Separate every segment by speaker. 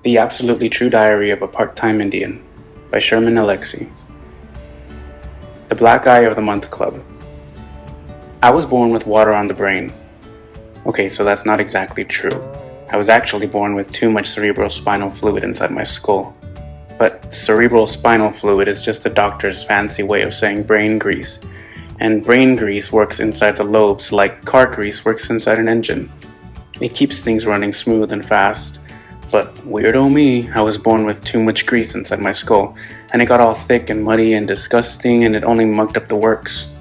Speaker 1: The Absolutely True Diary of a Part-Time Indian by Sherman Alexie. The Black Eye of the Month Club. I was born with water on the brain. Okay, so that's not exactly true. I was actually born with too much cerebral spinal fluid inside my skull. But cerebral spinal fluid is just a doctor's fancy way of saying brain grease. And brain grease works inside the lobes like car grease works inside an engine. It keeps things running smooth and fast. But weirdo me, I was born with too much grease inside my skull, and it got all thick and muddy and disgusting, and it only mucked up the works.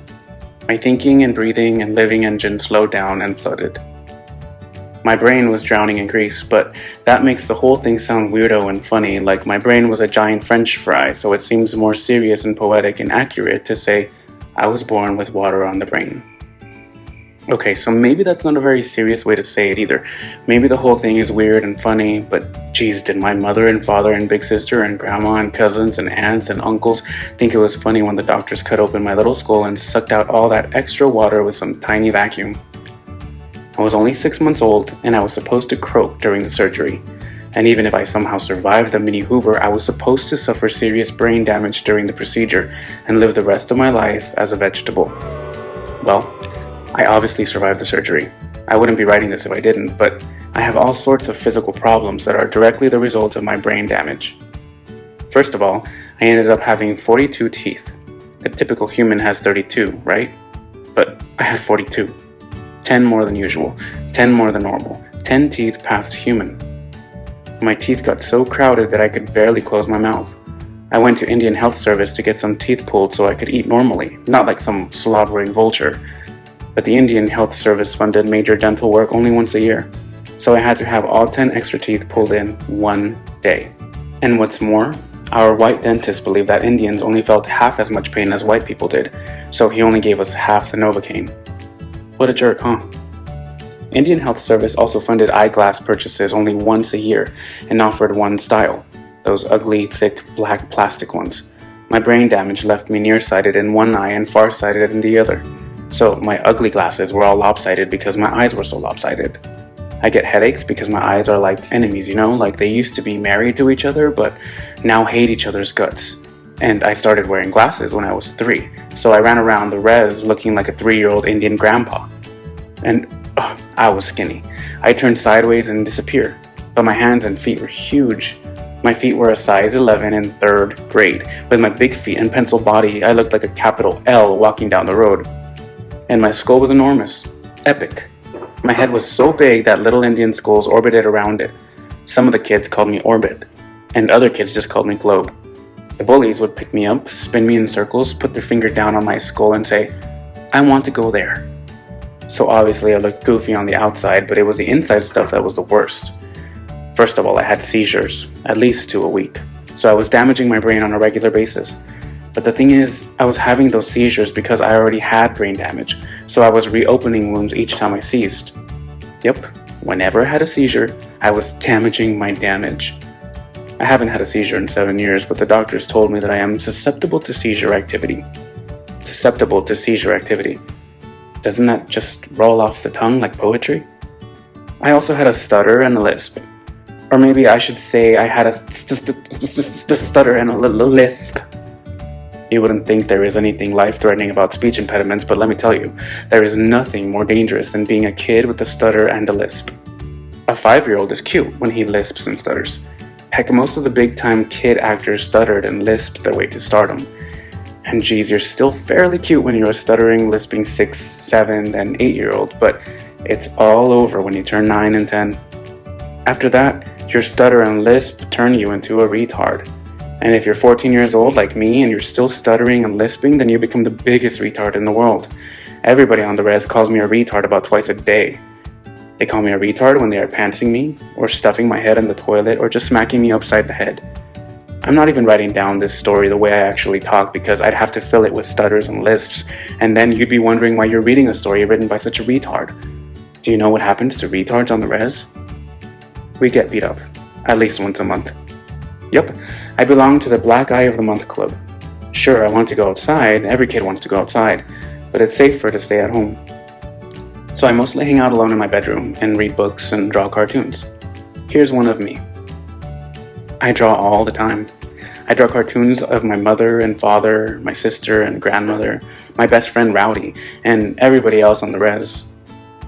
Speaker 1: My thinking and breathing and living engine slowed down and flooded. My brain was drowning in grease, but that makes the whole thing sound weirdo and funny, like my brain was a giant French fry, so it seems more serious and poetic and accurate to say, I was born with water on the brain. Okay, so maybe that's not a very serious way to say it either. Maybe the whole thing is weird and funny, but geez, did my mother and father and big sister and grandma and cousins and aunts and uncles think it was funny when the doctors cut open my little skull and sucked out all that extra water with some tiny vacuum? I was only 6 months old, and I was supposed to croak during the surgery. And even if I somehow survived the mini Hoover, I was supposed to suffer serious brain damage during the procedure and live the rest of my life as a vegetable. Well, I obviously survived the surgery. I wouldn't be writing this if I didn't, but I have all sorts of physical problems that are directly the result of my brain damage. First of all, I ended up having 42 teeth. The typical human has 32, right? But I had 42. 10 more than usual, 10 more than normal, 10 teeth past human. My teeth got so crowded that I could barely close my mouth. I went to Indian Health Service to get some teeth pulled so I could eat normally, not like some slobbering vulture. But the Indian Health Service funded major dental work only once a year, so I had to have all 10 extra teeth pulled in one day. And what's more, our white dentist believed that Indians only felt half as much pain as white people did, so he only gave us half the Novocaine. What a jerk, huh? Indian Health Service also funded eyeglass purchases only once a year and offered one style, those ugly, thick, black plastic ones. My brain damage left me nearsighted in one eye and farsighted in the other. So my ugly glasses were all lopsided because my eyes were so lopsided. I get headaches because my eyes are like enemies, like they used to be married to each other but now hate each other's guts. And I started wearing glasses when I was 3, so I ran around the res looking like a 3-year-old Indian grandpa. And I was skinny. I turned sideways and disappeared, but my hands and feet were huge. My feet were a size 11 in 3rd grade. With my big feet and pencil body, I looked like a capital L walking down the road. And my skull was enormous, epic. My head was so big that little Indian skulls orbited around it. Some of the kids called me Orbit, and other kids just called me Globe. The bullies would pick me up, spin me in circles, put their finger down on my skull and say, I want to go there. So obviously I looked goofy on the outside, but it was the inside stuff that was the worst. First of all, I had seizures, at least 2 a week, so I was damaging my brain on a regular basis. But the thing is, I was having those seizures because I already had brain damage, so I was reopening wounds each time I seized. Yep, whenever I had a seizure, I was damaging my damage. I haven't had a seizure in 7 years, but the doctors told me that I am susceptible to seizure activity. Susceptible to seizure activity. Doesn't that just roll off the tongue like poetry? I also had a stutter and a lisp. Or maybe I should say I had a stutter and a lisp. You wouldn't think there is anything life-threatening about speech impediments, but let me tell you, there is nothing more dangerous than being a kid with a stutter and a lisp. A 5-year-old is cute when he lisps and stutters. Heck, most of the big-time kid actors stuttered and lisped their way to stardom. And geez, you're still fairly cute when you're a stuttering, lisping 6, 7, and 8-year-old, but it's all over when you turn 9 and 10. After that, your stutter and lisp turn you into a retard. And if you're 14 years old like me and you're still stuttering and lisping, then you become the biggest retard in the world. Everybody on the res calls me a retard about twice a day. They call me a retard when they are pantsing me, or stuffing my head in the toilet, or just smacking me upside the head. I'm not even writing down this story the way I actually talk because I'd have to fill it with stutters and lisps, and then you'd be wondering why you're reading a story written by such a retard. Do you know what happens to retards on the res? We get beat up, at least once a month. Yep, I belong to the Black Eye of the Month Club. Sure, I want to go outside, every kid wants to go outside, but it's safer to stay at home. So I mostly hang out alone in my bedroom and read books and draw cartoons. Here's one of me. I draw all the time. I draw cartoons of my mother and father, my sister and grandmother, my best friend Rowdy, and everybody else on the res.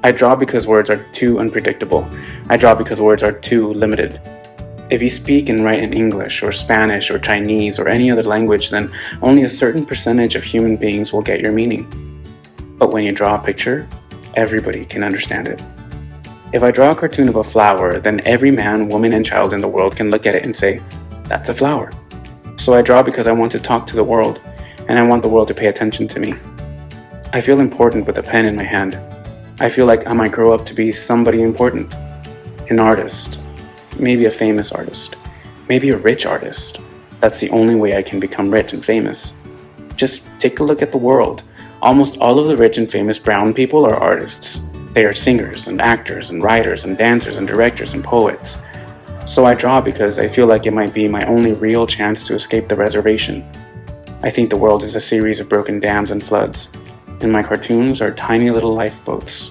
Speaker 1: I draw because words are too unpredictable. I draw because words are too limited. If you speak and write in English or Spanish or Chinese or any other language, then only a certain percentage of human beings will get your meaning. But when you draw a picture, everybody can understand it. If I draw a cartoon of a flower, then every man, woman, and child in the world can look at it and say, "That's a flower." So I draw because I want to talk to the world, and I want the world to pay attention to me. I feel important with a pen in my hand. I feel like I might grow up to be somebody important. An artist. Maybe a famous artist. Maybe a rich artist. That's the only way I can become rich and famous. Just take a look at the world. Almost all of the rich and famous brown people are artists. They are singers and actors and writers and dancers and directors and poets. So I draw because I feel like it might be my only real chance to escape the reservation. I think the world is a series of broken dams and floods, and my cartoons are tiny little lifeboats.